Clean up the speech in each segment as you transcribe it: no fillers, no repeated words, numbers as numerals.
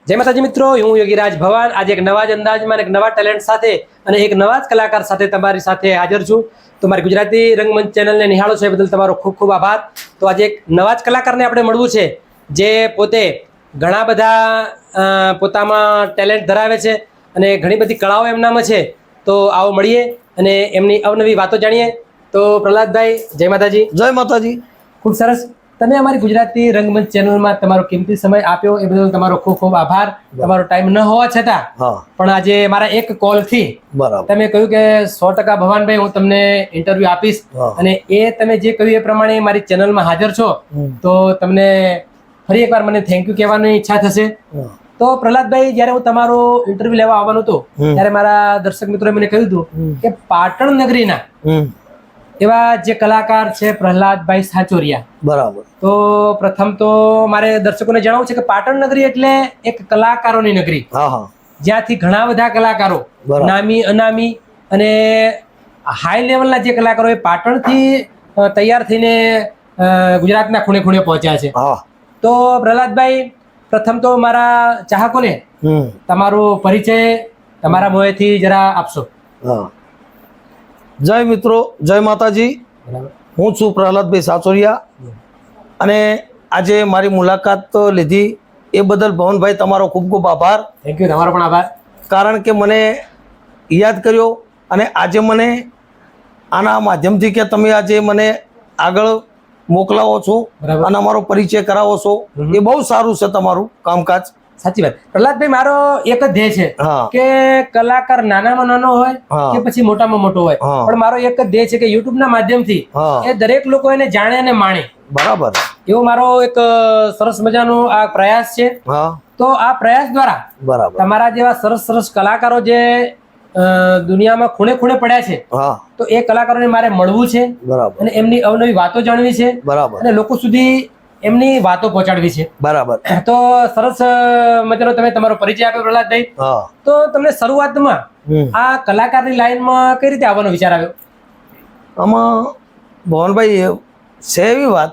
જય માતાજી મિત્રો, હું યોગીરાજ ભવાન આજે એક નવા જ અંદાજમાં એક નવા ટેલેન્ટ સાથે અને એક નવા જ કલાકાર સાથે તમારી સાથે હાજર છું. તો મારી ગુજરાતી રંગમંચ ચેનલને નિહાળો છે એ બદલ તમારો ખૂબ ખૂબ આભાર. તો આજે એક નવા જ કલાકારને આપણે મળવું છે જે પોતે ઘણા બધા પોતામાં ટેલેન્ટ ધરાવે છે અને ઘણી બધી કળાઓ એમનામાં છે. તો આવો મળીએ અને એમની અવનવી વાતો જાણીએ. તો પ્રહલાદભાઈ, જય માતાજી. જય માતાજી. ખૂબ સરસ. તમે અમારી ગુજરાતી રંગમંચ ચેનલમાં તમારો કિંમતી સમય આપ્યો એ બદલ તમારો ખૂબ ખૂબ આભાર. તમારો ટાઈમ ન હોવા છતાં પણ આજે મારા એક કોલથી તમે કહ્યું કે 100% ભવાનભાઈ હું તમને ઇન્ટરવ્યુ આપીશ અને એ તમે જે કહ્યું એ પ્રમાણે મારી ચેનલમાં હાજર છો તો તમને ફરી એકવાર મને થેન્ક યુ કહેવાની ઈચ્છા થશે. તો પ્રહલાદભાઈ, જ્યારે હું તમારો ઇન્ટરવ્યુ લેવા આવવાનું હતું ત્યારે મારા દર્શક મિત્રોએ મને કહ્યું હતું કે પાટણ નગરીના એવા જે કલાકાર છે પ્રહલાદભાઈ સાચોરિયા. બરાબર. તો પ્રથમ તો મારે દર્શકોને જણાવવું છે કે પાટણ નગરી એટલે એક કલાકારોની નગરી, જ્યાંથી ઘણા બધા કલાકારો નામી અનામી અને હાઈ લેવલના જે કલાકારો એ પાટણથી તૈયાર થઈને ગુજરાતના ખૂણે ખૂણે પહોંચ્યા છે. તો પ્રહલાદભાઈ, પ્રથમ તો મારા ચાહકોને તમારો પરિચય તમારા મોંએથી જરા આપશો. જય મિત્રો, જય માતાજી. હું છું પ્રહલાદભાઈ સાચોરિયા અને આજે મારી મુલાકાત લીધી એ બદલ ભવનભાઈ તમારો ખૂબ ખૂબ આભાર. Thank you. તમારો પણ આભાર. કારણ કે મને યાદ કર્યો અને આજે મને આના માધ્યમથી કે તમે આજે મને આગળ મોકલાવો છો અને અમારો પરિચય કરાવો છો એ બહુ સારું છે તમારું કામકાજ. સાચી વાત. પ્રહલાદભાઈ, મારો એક જ ધ્યેય છે કે કલાકાર નાનામાં નાનો હોય કે પછી મોટામાં મોટો હોય, પણ મારો એક જ ધ્યેય છે કે યુટ્યુબ ના માધ્યમથી એ દરેક લોકો એને જાણે અને માણે. બરાબર. એવો મારો એક સરસ મજાનો આ પ્રયાસ છે. તો આ પ્રયાસ દ્વારા બરાબર તમારા જેવા સરસ સરસ કલાકારો જે દુનિયામાં ખૂણે ખૂણે પડ્યા છે તો એ કલાકારોને મારે મળવું છે અને એમની અવનવી વાતો જાણવી છે અને લોકો સુધી એમની વાતો પહોંચાડવી છે. બરાબર. તો સરસ મજાનો તમે તમારો પરિચય આપ્યો પ્રહલાદભાઈ. તો તમને શરૂઆતમાં આ કલાકારની લાઈનમાં કઈ રીતે આવવાનો વિચાર આવ્યો? આમાં ભવનભાઈ છે એવી વાત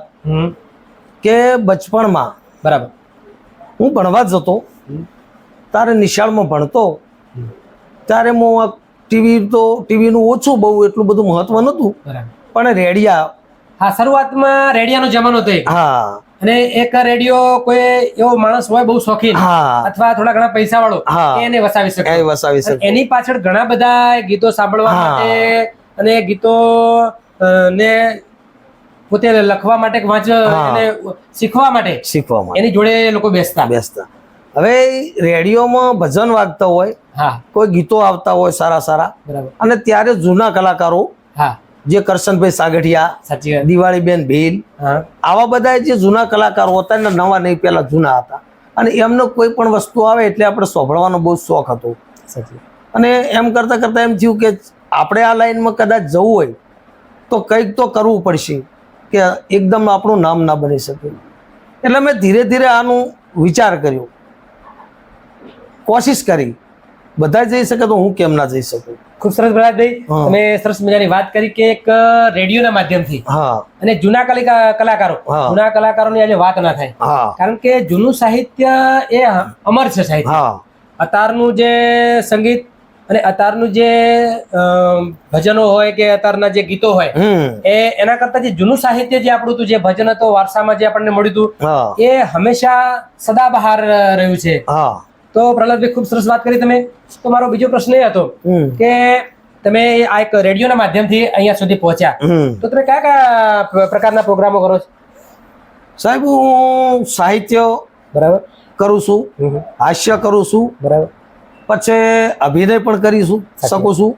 કે બચપણમાં બરાબર હું ભણવા જ જતો ત્યારે નિશાળમાં ભણતો ત્યારે હું ટીવીનું ઓછું બહુ એટલું બધું મહત્વ નહોતું પણ રેડિયા. હા, શરૂઆતમાં રેડિયાનો જમાનો હતો. અને એક રેડિયો કોઈ એવો માણસ હોય બહુ શોખીન અથવા થોડા ઘણા પૈસા વાળો એને વસાવી શકે. એની પાછળ ઘણા બધા ગીતો સાંભળવા માટે અને ગીતો ને પોતે લખવા માટે શીખવા માટે એની જોડે લોકો બેસતા. હવે રેડિયોમાં ભજન વાગતા હોય, કોઈ ગીતો આવતા હોય સારા સારા, અને ત્યારે જૂના કલાકારો જે કરશનભાઈ સાગઠિયા, દિવાળીબેન ભીલ, આવા બધા જે જૂના કલાકારો હતા ને નવા નહીં પેલા જૂના હતા અને એમનો કોઈ પણ વસ્તુ આવે એટલે આપણે સાંભળવાનો બહુ શોખ હતો. અને એમ કરતા કરતા એમ થયું કે આપણે આ લાઈનમાં કદાચ જવું હોય તો કંઈક તો કરવું પડશે કે એકદમ આપણું નામ ના બની શકે. એટલે મેં ધીરે ધીરે આનું વિચાર કર્યો, કોશિશ કરી. બધા જઈ શકે તો હું કેમ ના જઈ શકું. ખૂબ સરસ પ્રહલાદભાઈ, તમે સરસ મજાની વાત કરી કે એક રેડિયોના માધ્યમથી અને જૂના કલાકારોની આજે વાત ના થાય, કારણ કે જૂનું સાહિત્ય એ અમર છે સાહિત્ય. અત્યારનું જે સંગીત અને અત્યારનું જે ભજનો હોય કે અત્યારના જે ગીતો હોય એના કરતા જે જૂનું સાહિત્ય જે આપણું હતું, જે ભજન હતો વારસામાં જે આપણને મળ્યું હતું, એ હંમેશા સદાબહાર રહ્યું છે. તો પ્રહલાદભાઈ, ખૂબ સરસ વાત કરી તમે. તો મારો બીજો પ્રશ્ન એ હતો કે તમે આ એક રેડિયોના માધ્યમથી અહીંયા સુધી પહોંચ્યા તો તમે કયા કયા પ્રકારના પ્રોગ્રામો કરો છો? સાહેબ, હું સાહિત્ય બરાબર કરું છું, હાસ્ય કરું છું, બરાબર, પછી અભિનય પણ કરી શકું છું.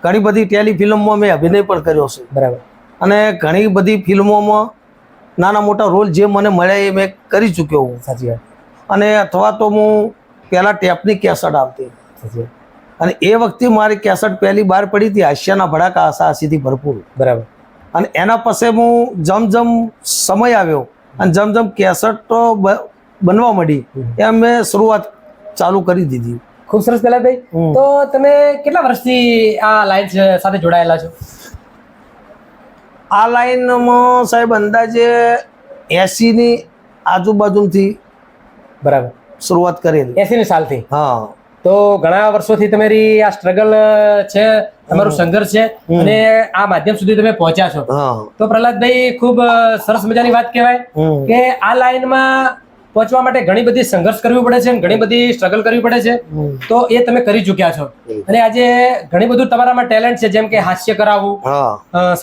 ઘણી બધી ટેલિફિલ્મમાં મેં અભિનય પણ કર્યો છે. બરાબર. અને ઘણી બધી ફિલ્મોમાં નાના મોટા રોલ જે મને મળ્યા એ મેં કરી ચૂક્યો હું. સાચી વાત. અને અથવા તો હું પહેલાં ટેપની કેસેટ આવતી અને એ વખતે મારી કેસેટ પહેલી બહાર પડી હતી હાસ્યના ભડાકા હાસાહાસીથી ભરપૂર. બરાબર. અને એના પછી હું જેમ સમય આવ્યો અને જેમ કેસેટ બનવા માંડી એમ મેં શરૂઆત ચાલુ કરી દીધી. ખૂબ સરસ પ્રહલાદભાઈ. તો તમે કેટલા વર્ષથી આ લાઈન સાથે જોડાયેલા છો? આ લાઈનમાં સાહેબ અંદાજે 80ની આજુબાજુથી બરાબર શરૂઆત કરેલી 80 સાલથી. હા. તો ઘણા વર્ષોથી તમારી આ સ્ટ્રગલ છે, તમારું સંઘર્ષ છે અને આ માધ્યમ સુધી તમે પહોંચ્યા છો. તો પ્રહલાદભાઈ ખૂબ સરસ મજાની વાત કહેવાય કે આ લાઈનમાં પહોંચવા માટે ઘણી બધી સંઘર્ષ કરવી પડે છે, ઘણી બધી સ્ટ્રગલ કરવી પડે છે. તો એ તમે કરી ચૂક્યા છો અને આજે ઘણી બધું તમારામાં ટેલેન્ટ છે, જેમ કે હાસ્ય કરાવવું,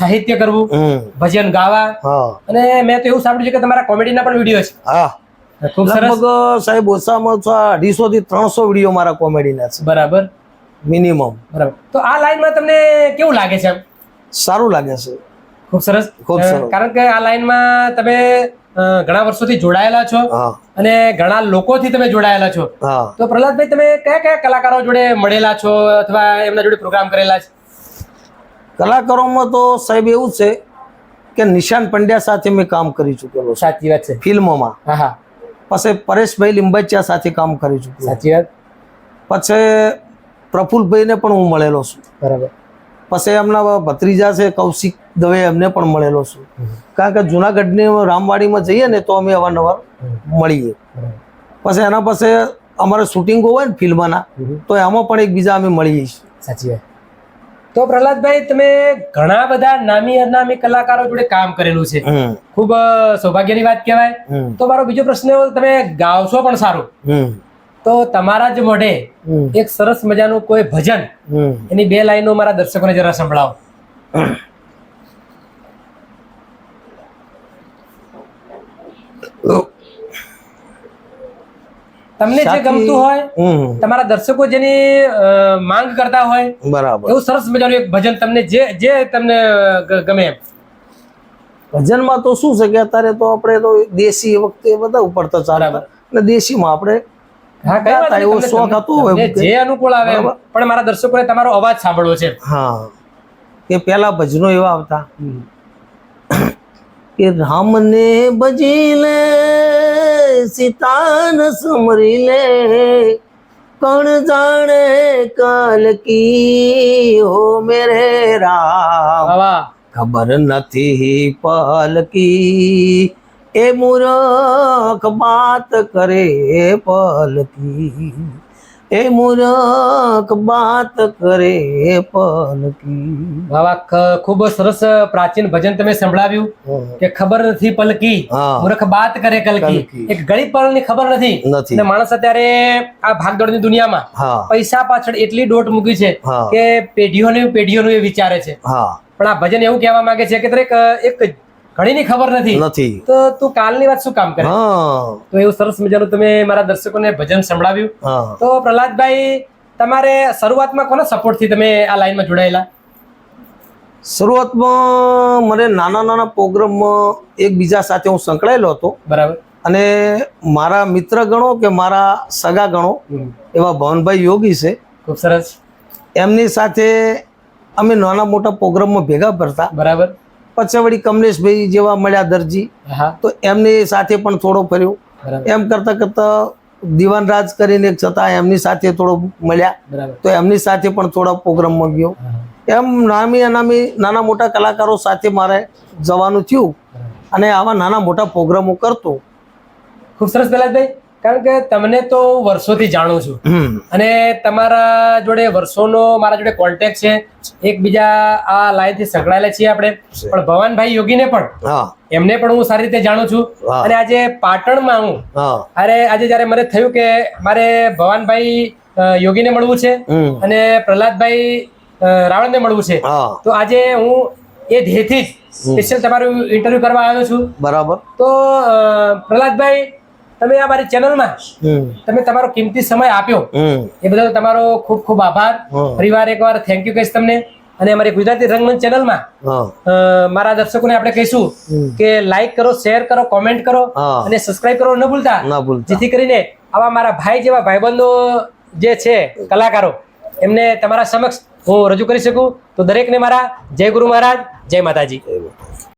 સાહિત્ય કરવું, ભજન ગાવા, અને મેં તો એવું સાંભળ્યું છે કે તમારા કોમેડીના પણ વિડીયો છે. ખૂબ સરસ સાહેબ. ઓછામાં ઓછા 250 થી 300 વિડીયો મારા કોમેડીના છે. બરાબર, મિનિમમ. બરાબર. તો આ લાઈનમાં તમને કેવું લાગે છે? સારું લાગે છે. ખૂબ સરસ, ખૂબ સરસ. કારણ કે આ લાઈનમાં તમે ઘણા વર્ષોથી જોડાયેલા છો અને ઘણા લોકોથી તમે જોડાયેલા છો. તો પ્રહલાદભાઈ, તમે કયા કયા કલાકારો જોડે મળેલા છો અથવા એમના જોડે પ્રોગ્રામ કરેલા છે? કલાકારોમાં તો સાહેબ એવું છે કે નિશાન પંડ્યા સાથે મેં કામ કરી ચૂકેલો. સાચી વાત છે. ફિલ્મોમાં. હા. પછી પરેશભાઈ લીંબાચિયા સાથે કામ કરી ચૂક્યો. સાચી વાત. પછી પ્રફુલ્લભાઈને પણ હું મળેલો છું. બરાબર. પછી એમના ભત્રીજા છે કૌશિક દવે, એમને પણ મળેલો છું. કારણ કે જુનાગઢની રામવાડીમાં જઈએ ને તો અમે અવારનવાર મળીએ. પછી એના પછી અમારે શૂટિંગો હોય ને ફિલ્મના, તો એમાં પણ એકબીજા અમે મળીએ છીએ. સાચી વાત. તો પ્રહલાદભાઈ, તમે ઘણા બધા નામી અનામી કલાકારો જોડે કામ કરેલું છે, ખૂબ સૌભાગ્યની વાત કહેવાય. તો મારો બીજો પ્રશ્ન, તમે ગાવશો પણ સારું, તો તમારા જ મોઢે એક સરસ મજાનું કોઈ ભજન, એની 2 લાઈનો મારા દર્શકોને જરા સંભળાવો. તમને જે ગમતું હોય, તમારા દર્શકો જેની માંગ કરતા હોય, બરાબર, એવું સરસ મજાનું એક ભજન તમને જે તમને ગમે એમ. ભજનમાં તો શું છે કે અત્યારે તો આપણે તો દેશી વખતે બધા ઉપડતા ચાલે એટલે દેશીમાં આપણે શોખ હતો જે અનુકૂળ આવે. પણ મારા દર્શકોને તમારો અવાજ સાંભળવો છે. હા, કે પેલા ભજનો એવા આવતા કે રામને ભજી લે, સીતાન સમરી લે, કોણ જાણે કલ કી હો મેરે રામ, ખબર નથી પલ કી, એ મૂરખ બાત કરે પલ કી, એ મૂરખ બાત કરે પલ કી. વાહ, ખૂબ સરસ પ્રાચીન ભજન તમે સંભળાવ્યું કે ખબર નથી પલકી, મૂર્ખ બાત કરે કલકી. એક ઘડી પળની ખબર નથી અને માણસ અત્યારે આ ભાગદોડની દુનિયામાં પૈસા પાછળ એટલી દોટ મૂકી છે કે પેઢીઓનું એ વિચારે છે. પણ આ ભજન એવું કહેવા માંગે છે કે દરેક એક ઘડીની ખબર નથી, તો તું કાલની વાત શું કામ કરે. તો એવું સરસ મજાનું તમે મારા દર્શકોને ભજન સંભળાવ્યું. તો પ્રહલાદભાઈ, તમારે શરૂઆતમાં કોના સપોર્ટથી તમે આ લાઈનમાં જોડાયેલા? શરૂઆતમાં મને નાના નાના પ્રોગ્રામમાં એકબીજા સાથે હું સંકળાયેલો હતો. બરાબર. અને મારા મિત્ર ગણો કે મારા સગા ગણો એવા ભવનભાઈ યોગી છે, ખૂબ સરસ, એમની સાથે અમે નાના મોટા પ્રોગ્રામમાં ભેગા કરતા. બરાબર. પછી વળી કમલેશભાઈ જેવા મળ્યા દરજી, તો એમની સાથે પણ થોડો ફર્યો. એમ કરતા કરતા દિવાનરાજ કરીને છતાં એમની સાથે થોડો મળ્યા, તો એમની સાથે પણ થોડા પ્રોગ્રામમાં ગયો. એમ નામી અનામી નાના મોટા કલાકારો સાથે મારે જવાનું થયું અને આવા નાના મોટા પ્રોગ્રામો કરતો. ખૂબ સરસ પ્રહલાદભાઈ, કારણ કે તમને તો વર્ષોથી જાણું છું અને તમારા જોડે વર્ષોનો મારા જોડે કોન્ટેક્ટ છે, એકબીજા આ લાઈનથી સંકળાયેલા છીએ આપણે. પણ ભવાનભાઈ યોગીને પણ એમને પણ હું સારી રીતે જાણું છું. અને આજે પાટણમાં હું આજે જયારે મને થયું કે મારે ભવાનભાઈ યોગીને મળવું છે અને પ્રહલાદભાઈ રાવણને મળવું છે, તો આજે હું એ ધ્યેયથી જ સ્પેશિયલ તમારું ઇન્ટરવ્યુ કરવા આવ્યો છું. બરાબર. તો પ્રહલાદભાઈ, તમે આ મારી ચેનલમાં તમે તમારો કિંમતી સમય આપ્યો એ બદલ તમારો ખૂબ ખૂબ આભાર. ફરીવાર એકવાર થેન્ક યુ કહીશ તમને. અને અમારી ગુજરાતી રંગમંચ ચેનલમાં મારા દર્શકોને આપણે કહીશું કે લાઈક કરો, શેર કરો, કોમેન્ટ કરો અને સબસ્ક્રાઇબ કરો ન ભૂલતા, જેથી કરીને આવા મારા ભાઈ જેવા ભાઈબંધો જે છે કલાકારો, એમને તમારા સમક્ષ હું રજૂ કરી શકું. તો દરેકને મારા જય ગુરુ મહારાજ, જય માતાજી.